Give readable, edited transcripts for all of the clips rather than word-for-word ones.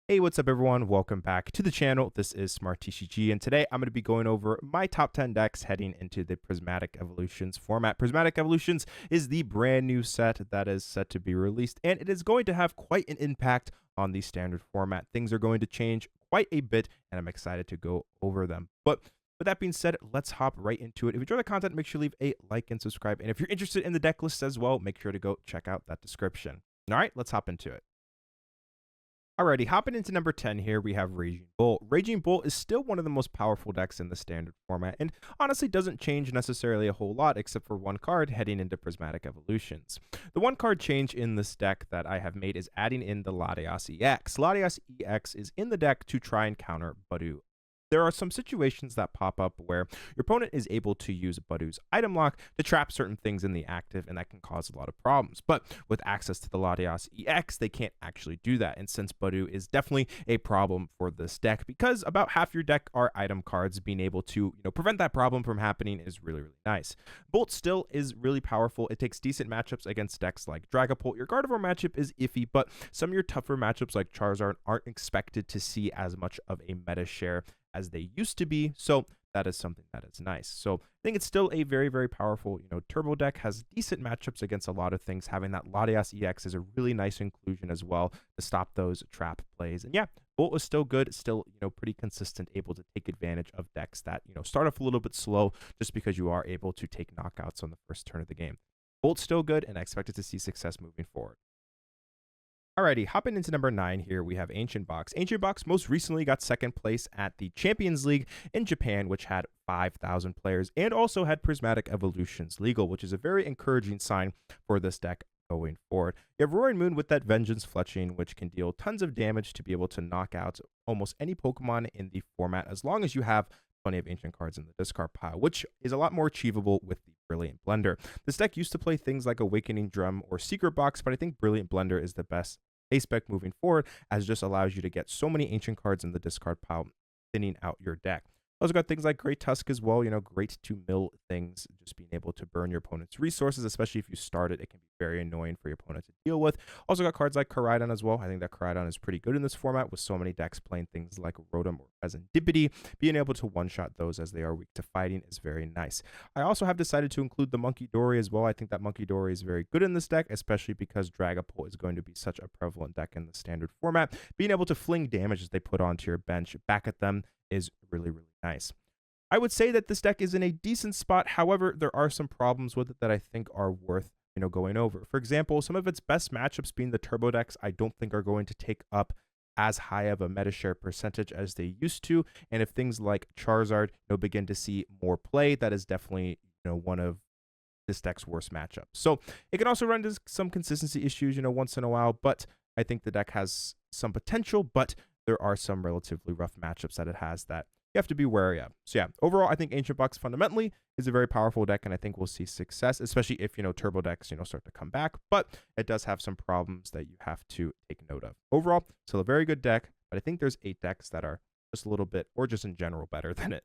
Hey, what's up everyone? Welcome back to the channel. This is Smart TCG, and today I'm going to be going over my top 10 decks heading into the Prismatic Evolutions format. Prismatic Evolutions is the brand new set that is set to be released, and it is going to have quite an impact on the standard format. Things are going to change quite a bit, and I'm excited to go over them. But with that being said, let's hop right into it. If you enjoy the content, make sure to leave a like and subscribe. And if you're interested in the deck lists as well, make sure to go check out that description. All right, let's hop into it. Alrighty, hopping into number 10 here, we have Raging Bull. Raging Bull is still one of the most powerful decks in the standard format, and honestly doesn't change necessarily a whole lot except for one card heading into Prismatic Evolutions. The one card change in this deck that I have made is adding in the Latias EX. Latias EX is in the deck to try and counter Budew. There are some situations that pop up where your opponent is able to use Budew's item lock to trap certain things in the active, and that can cause a lot of problems. But with access to the Latias EX, they can't actually do that. And since Budew is definitely a problem for this deck, because about half your deck are item cards, being able to prevent that problem from happening is really, really nice. Bolt still is really powerful. It takes decent matchups against decks like Dragapult. Your Gardevoir matchup is iffy, but some of your tougher matchups like Charizard aren't expected to see as much of a meta share as they used to be, so that is something that is nice. So I think it's still a very, very powerful, turbo deck, has decent matchups against a lot of things. Having that Latias EX is a really nice inclusion as well to stop those trap plays. And yeah, Bolt was still good, still, pretty consistent, able to take advantage of decks that, start off a little bit slow just because you are able to take knockouts on the first turn of the game. Bolt's still good, and I expected to see success moving forward. Alrighty, hopping into number 9 here, we have Ancient Box. Ancient Box most recently got second place at the Champions League in Japan, which had 5,000 players, and also had Prismatic Evolutions legal, which is a very encouraging sign for this deck going forward. You have Roaring Moon with that Vengeance Fletching, which can deal tons of damage to be able to knock out almost any Pokemon in the format, as long as you have plenty of ancient cards in the discard pile, which is a lot more achievable with the Brilliant Blender. This deck used to play things like Awakening Drum or Secret Box, but I think Brilliant Blender is the best ace spec moving forward, as it just allows you to get so many ancient cards in the discard pile, thinning out your deck. Also got things like Great Tusk as well, great to mill things, just being able to burn your opponent's resources, especially if you start it. It can be very annoying for your opponent to deal with. Also got cards like Koraidon as well. I think that Koraidon is pretty good in this format, with so many decks playing things like Rotom or Fezandipiti. Being able to one-shot those as they are weak to fighting is very nice. I also have decided to include the Monkey Dory as well. I think that Monkey Dory is very good in this deck, especially because Dragapult is going to be such a prevalent deck in the standard format. Being able to fling damage as they put onto your bench back at them is really, really nice. I would say that this deck is in a decent spot. However, there are some problems with it that I think are worth going over. For example, some of its best matchups being the turbo decks, I don't think are going to take up as high of a meta share percentage as they used to. And if things like Charizard begin to see more play, that is definitely one of this deck's worst matchups. So it can also run into some consistency issues once in a while, but I think the deck has some potential, but there are some relatively rough matchups that it has that you have to be wary of. So yeah, overall, I think Ancient Box fundamentally is a very powerful deck, and I think we'll see success, especially if, turbo decks, start to come back, but it does have some problems that you have to take note of. Overall, still a very good deck, but I think there's 8 decks that are just a little bit, or just in general, better than it.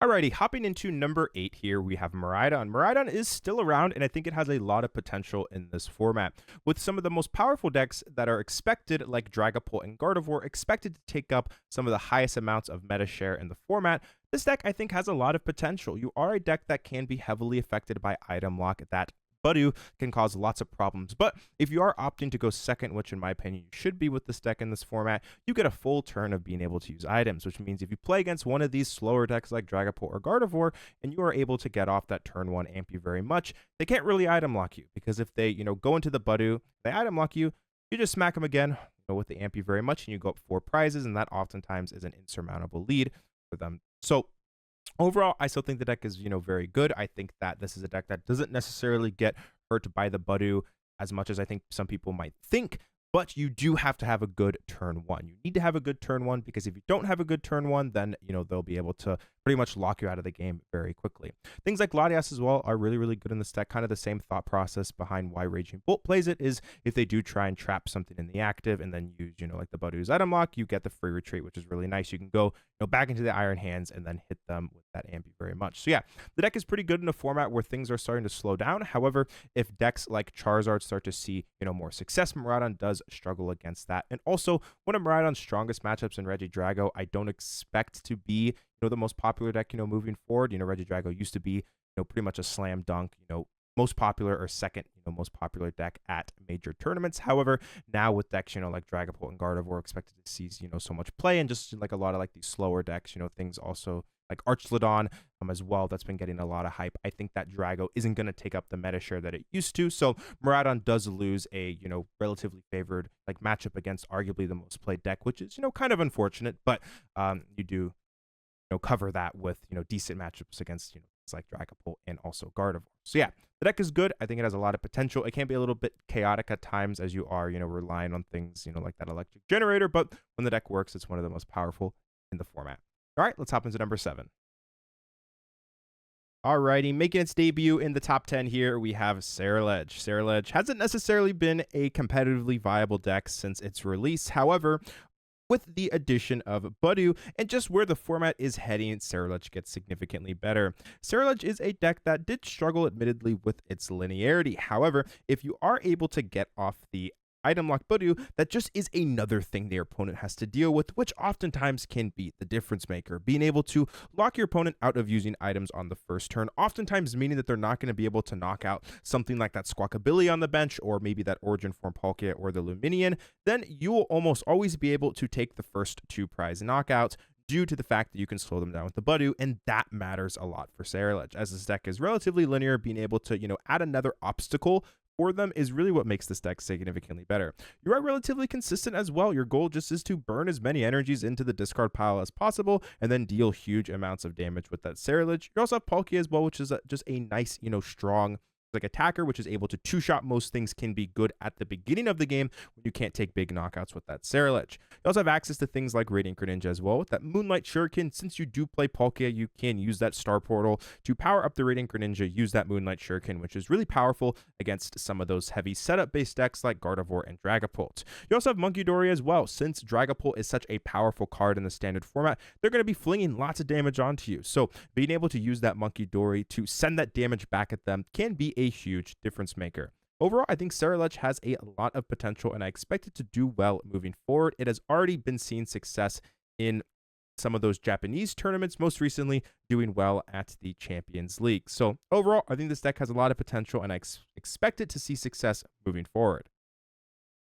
Alrighty, hopping into number 8 here, we have Miraidon. Miraidon is still around, and I think it has a lot of potential in this format. With some of the most powerful decks that are expected, like Dragapult and Gardevoir, expected to take up some of the highest amounts of meta share in the format, this deck, I think, has a lot of potential. You are a deck that can be heavily affected by item lock, that Budew can cause lots of problems. But if you are opting to go second, which in my opinion you should be with this deck in this format, you get a full turn of being able to use items, which means if you play against one of these slower decks like Dragapult or Gardevoir, and you are able to get off that turn 1 amp you very much, they can't really item lock you, because if they go into the Budew, they item lock you, you just smack them again with the amp you very much, and you go up 4 prizes, and that oftentimes is an insurmountable lead for them. So overall, I still think the deck is, very good. I think that this is a deck that doesn't necessarily get hurt by the Budew as much as I think some people might think, but you do have to have a good turn 1. You need to have a good turn 1, because if you don't have a good turn 1, then, they'll be able to pretty much lock you out of the game very quickly. Things like Latias as well are really, really good in this deck. Kind of the same thought process behind why Raging Bolt plays it is if they do try and trap something in the active and then use, like the Budew's item lock, you get the free retreat, which is really nice. You can go, back into the Iron Hands and then hit them with that Ambi very much. So yeah, the deck is pretty good in a format where things are starting to slow down. However, if decks like Charizard start to see, more success, Miraidon does struggle against that. And also, one of Miraidon's strongest matchups in Regidrago, I don't expect to be, the most popular deck, moving forward. Regidrago used to be, pretty much a slam dunk, most popular or second, most popular deck at major tournaments. However, now with decks, like Dragapult and Gardevoir expected to see, so much play, and just like a lot of like these slower decks, things also like Archlodon as well, that's been getting a lot of hype. I think that Drago isn't going to take up the meta share that it used to. So Miraidon does lose a, relatively favored like matchup against arguably the most played deck, which is, kind of unfortunate, but you do, cover that with, decent matchups against, things like Dragapult and also Gardevoir. So yeah, the deck is good. I think it has a lot of potential. It can be a little bit chaotic at times as you are, relying on things, like that electric generator, but when the deck works, it's one of the most powerful in the format. All right, let's hop into number 7. Alrighty, making its debut in the top 10 here, we have Ceruledge. Ceruledge hasn't necessarily been a competitively viable deck since its release. However, with the addition of Budew and just where the format is heading, Ceruledge gets significantly better. Ceruledge is a deck that did struggle admittedly with its linearity. However, if you are able to get off the item lock Budew, that just is another thing their opponent has to deal with, which oftentimes can be the difference maker. Being able to lock your opponent out of using items on the first turn, oftentimes meaning that they're not going to be able to knock out something like that Squawkabilly on the bench, or maybe that Origin Form Palkia or the Luminion, then you will almost always be able to take the first 2 prize knockouts due to the fact that you can slow them down with the Budew, and that matters a lot for Ceruledge. As this deck is relatively linear, being able to, add another obstacle for them is really what makes this deck significantly better. You are relatively consistent as well. Your goal just is to burn as many energies into the discard pile as possible and then deal huge amounts of damage with that Ceruledge. You also have Palkia as well, which is just a nice, strong like attacker, which is able to 2-shot most things, can be good at the beginning of the game when you can't take big knockouts with that Ceruledge. You also have access to things like Radiant Greninja as well. With that Moonlight Shuriken, since you do play Palkia, you can use that Star Portal to power up the Radiant Greninja, use that Moonlight Shuriken, which is really powerful against some of those heavy setup-based decks like Gardevoir and Dragapult. You also have Munkidori as well. Since Dragapult is such a powerful card in the standard format, they're going to be flinging lots of damage onto you. So being able to use that Munkidori to send that damage back at them can be a huge difference maker. Overall, I think Ceruledge has a lot of potential, and I expect it to do well moving forward. It has already been seeing success in some of those Japanese tournaments, most recently doing well at the Champions League. So overall, I think this deck has a lot of potential, and I expect it to see success moving forward.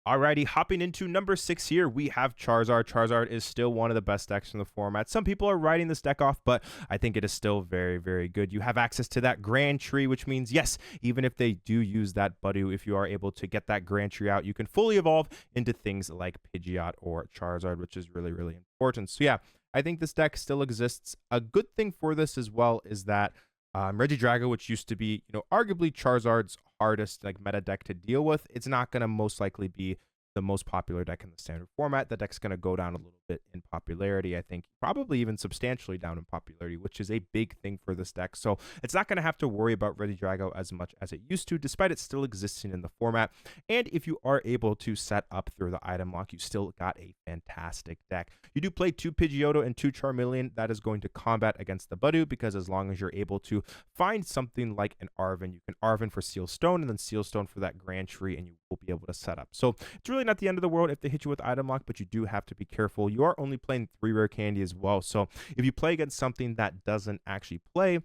Alrighty, hopping into number 6 here, we have Charizard. Charizard is still one of the best decks in the format. Some people are writing this deck off, but I think it is still very, very good. You have access to that Grand Tree, which means, yes, even if they do use that Budew, if you are able to get that Grand Tree out, you can fully evolve into things like Pidgeot or Charizard, which is really, really important. So yeah, I think this deck still exists. A good thing for this as well is that Regidrago, which used to be, arguably Charizard's hardest like meta deck to deal with, it's not going to most likely be the most popular deck in the standard format. The deck's going to go down a little bit in popularity, I think, probably even substantially down in popularity, which is a big thing for this deck. So it's not going to have to worry about Regidrago as much as it used to, despite it still existing in the format. And if you are able to set up through the item lock, you still got a fantastic deck. You do play 2 Pidgeotto and 2 Charmeleon. That is going to combat against the Budew, because as long as you're able to find something like an Arven, you can Arven for Seal Stone and then Seal Stone for that Grand Tree, and you will be able to set up. So it's really not the end of the world if they hit you with item lock, but you do have to be careful. You are only playing 3 rare candy as well. So if you play against something that doesn't actually play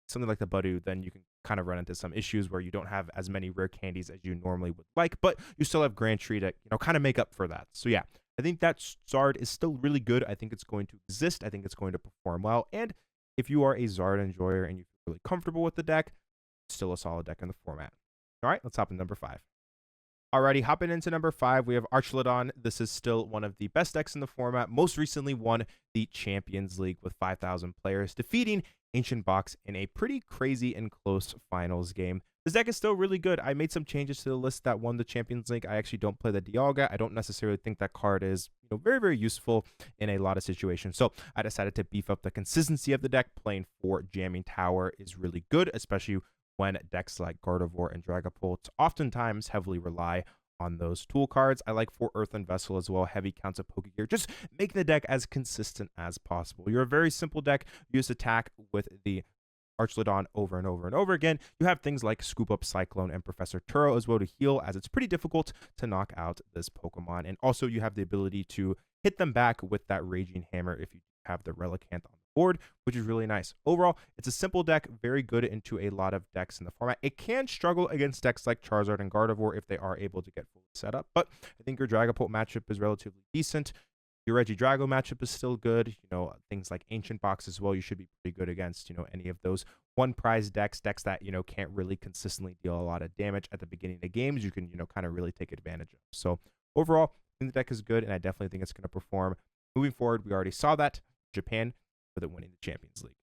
something like the Budew, then you can kind of run into some issues where you don't have as many rare candies as you normally would like, but you still have Grand Tree to, kind of make up for that. So yeah, I think that Zard is still really good. I think it's going to exist. I think it's going to perform well. And if you are a Zard enjoyer and you feel really comfortable with the deck, it's still a solid deck in the format. All right, let's hop in number 5. Alrighty, hopping into number 5, we have Archlodon. This is still one of the best decks in the format. Most recently won the Champions League with 5,000 players, defeating Ancient Box in a pretty crazy and close finals game. This deck is still really good. I made some changes to the list that won the Champions League. I actually don't play the Dialga. I don't necessarily think that card is, very, very useful in a lot of situations. So I decided to beef up the consistency of the deck. Playing 4 Jamming Tower is really good, especially when decks like Gardevoir and Dragapult oftentimes heavily rely on those tool cards. I like 4 Earthen Vessel as well, heavy counts of Pokegear. Just make the deck as consistent as possible. You're a very simple deck. You just attack with the Archlodon over and over and over again. You have things like Scoop Up Cyclone and Professor Turo as well to heal, as it's pretty difficult to knock out this Pokemon. And also you have the ability to hit them back with that Raging Hammer if you have the Relicanth on the board, which is really nice. Overall, it's a simple deck, very good into a lot of decks in the format. It can struggle against decks like Charizard and Gardevoir if they are able to get fully set up, but I think your Dragapult matchup is relatively decent. Your Regidrago matchup is still good. Things like Ancient Box as well, you should be pretty good against, any of those one prize decks that, can't really consistently deal a lot of damage at the beginning of games. You can, kind of really take advantage of. So overall, I think the deck is good, and I definitely think it's going to perform. Moving forward, we already saw that. Japan, with it winning the Champions League.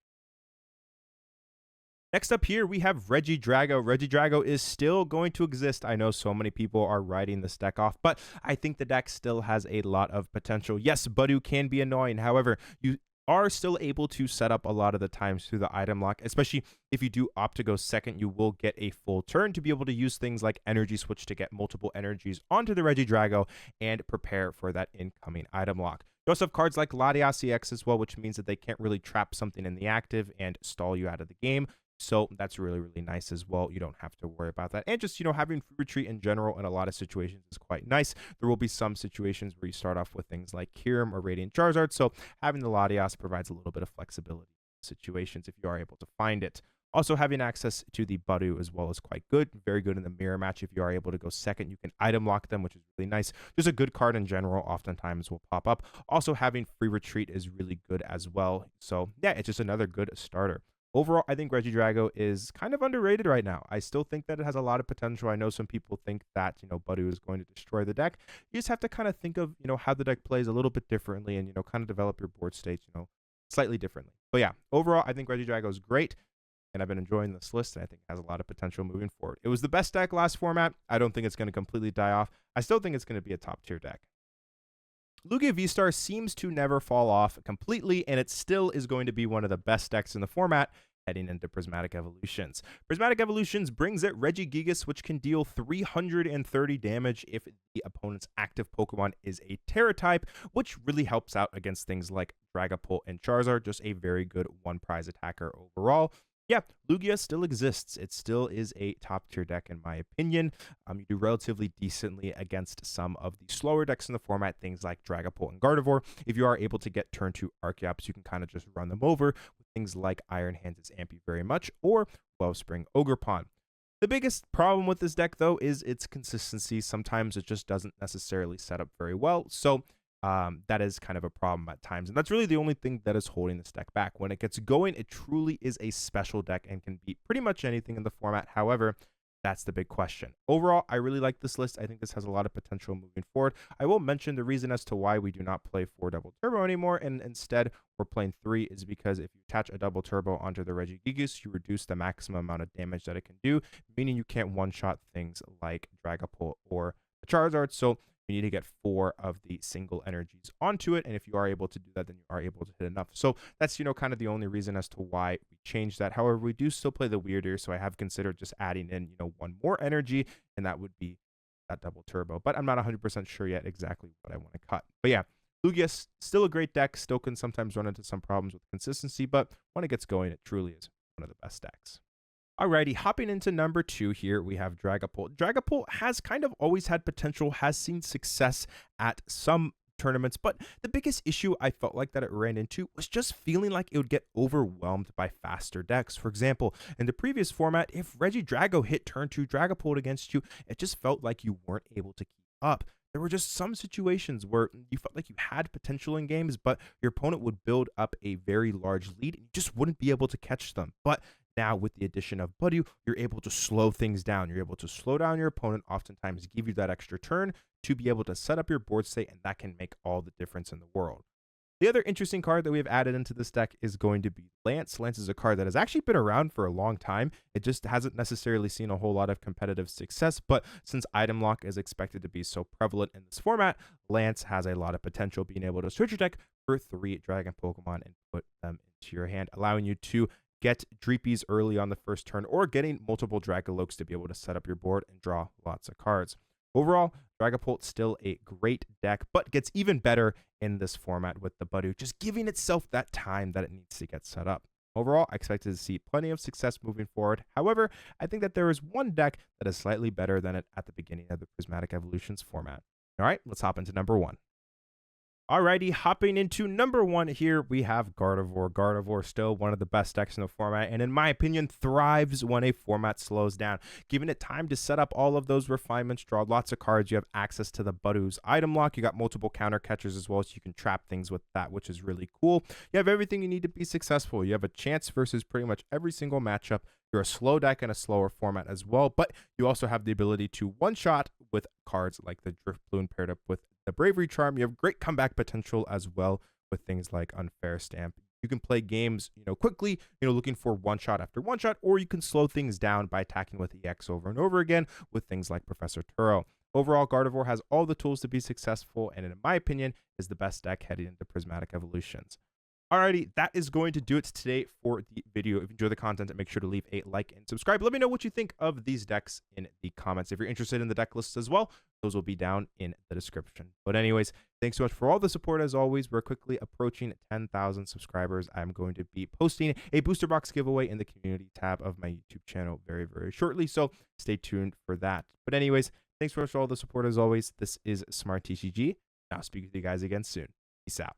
Next up here, we have Regidrago. Regidrago is still going to exist. I know so many people are writing this deck off, but I think the deck still has a lot of potential. Yes, Budew can be annoying. However, you are still able to set up a lot of the times through the item lock, especially if you do opt to go second. You will get a full turn to be able to use things like Energy Switch to get multiple energies onto the Regidrago and prepare for that incoming item lock. You also have cards like Latias EX as well, which means that they can't really trap something in the active and stall you out of the game. So that's really, really nice as well. You don't have to worry about that. And just, having free retreat in general in a lot of situations is quite nice. There will be some situations where you start off with things like Kyurem or Radiant Charizard. So having the Latias provides a little bit of flexibility in situations if you are able to find it. Also, having access to the Budew as well is quite good. Very good in the mirror match. If you are able to go second, you can item lock them, which is really nice. Just a good card in general oftentimes will pop up. Also, having free retreat is really good as well. So yeah, it's just another good starter. Overall, I think Regidrago is kind of underrated right now. I still think that it has a lot of potential. I know some people think that, Budew is going to destroy the deck. You just have to kind of think of, how the deck plays a little bit differently and, kind of develop your board states, slightly differently. But yeah, overall, I think Regidrago is great, and I've been enjoying this list, and I think it has a lot of potential moving forward. It was the best deck last format. I don't think it's going to completely die off. I still think it's going to be a top-tier deck. Lugia V-Star seems to never fall off completely, and it still is going to be one of the best decks in the format heading into Prismatic Evolutions. Prismatic Evolutions brings it Regigigas, which can deal 330 damage if the opponent's active Pokemon is a Terra type, which really helps out against things like Dragapult and Charizard. Just a very good one-prize attacker overall. Yeah, Lugia still exists. It still is a top-tier deck in my opinion. You do relatively decently against some of the slower decks in the format, things like Dragapult and Gardevoir. If you are able to get turn 2 Archeops, you can kind of just run them over with things like Iron Hands is Ampy very much, or Wellspring Ogerpon. The biggest problem with this deck, though, is its consistency. Sometimes it just doesn't necessarily set up very well. So that is kind of a problem at times. And that's really the only thing that is holding this deck back. When it gets going, it truly is a special deck and can beat pretty much anything in the format. However, that's the big question. Overall, I really like this list. I think this has a lot of potential moving forward. I will mention the reason as to why we do not play 4 Double Turbo anymore, and instead we're playing 3 is because if you attach a Double Turbo onto the Regigigas, you reduce the maximum amount of damage that it can do, meaning you can't one-shot things like Dragapult or Charizard. So you need to get 4 of the single energies onto it, and if you are able to do that, then you are able to hit enough. So that's, kind of the only reason as to why we changed that. However, we do still play the weirder, so I have considered just adding in, 1 more energy, and that would be that Double Turbo. But I'm not 100% sure yet exactly what I want to cut. But yeah, Lugia, still a great deck, still can sometimes run into some problems with consistency, but when it gets going, it truly is one of the best decks. Alrighty, hopping into number 2 here, we have Dragapult. Dragapult has kind of always had potential, has seen success at some tournaments, but the biggest issue I felt like that it ran into was just feeling like it would get overwhelmed by faster decks. For example, in the previous format, if Regidrago hit turn 2 Dragapult against you, it just felt like you weren't able to keep up. There were just some situations where you felt like you had potential in games, but your opponent would build up a very large lead and you just wouldn't be able to catch them. But now with the addition of Budew, you're able to slow things down. You're able to slow down your opponent, oftentimes give you that extra turn to be able to set up your board state, and that can make all the difference in the world. The other interesting card that we have added into this deck is going to be Lance. Lance is a card that has actually been around for a long time. It just hasn't necessarily seen a whole lot of competitive success, but since item lock is expected to be so prevalent in this format, Lance has a lot of potential being able to search your deck for 3 Dragon Pokemon and put them into your hand, allowing you to get Dreepies early on the first turn or getting multiple Dragaloaks to be able to set up your board and draw lots of cards. Overall, Dragapult still a great deck, but gets even better in this format with the Budew, just giving itself that time that it needs to get set up. Overall, I expected to see plenty of success moving forward. However, I think that there is one deck that is slightly better than it at the beginning of the Prismatic Evolutions format. All right, let's hop into number 1. Alrighty, hopping into number 1 here, we have Gardevoir. Gardevoir still one of the best decks in the format, and in my opinion, thrives when a format slows down. Giving it time to set up all of those refinements, draw lots of cards, you have access to the Budew's item lock, you got multiple counter catchers as well, so you can trap things with that, which is really cool. You have everything you need to be successful. You have a chance versus pretty much every single matchup. You're a slow deck in a slower format as well, but you also have the ability to one-shot with cards like the Drifloon paired up with the Bravery Charm. You have great comeback potential as well with things like Unfair Stamp. You can play games, quickly, looking for one-shot after one-shot, or you can slow things down by attacking with EX over and over again with things like Professor Turo. Overall, Gardevoir has all the tools to be successful, and in my opinion, is the best deck heading into Prismatic Evolutions. Alrighty, that is going to do it today for the video. If you enjoy the content, make sure to leave a like and subscribe. Let me know what you think of these decks in the comments. If you're interested in the deck lists as well, those will be down in the description. But anyways, thanks so much for all the support as always. We're quickly approaching 10,000 subscribers. I'm going to be posting a booster box giveaway in the community tab of my YouTube channel very, very shortly. So stay tuned for that. But anyways, thanks so much for all the support as always. This is Smart TCG. I'll speak with you guys again soon. Peace out.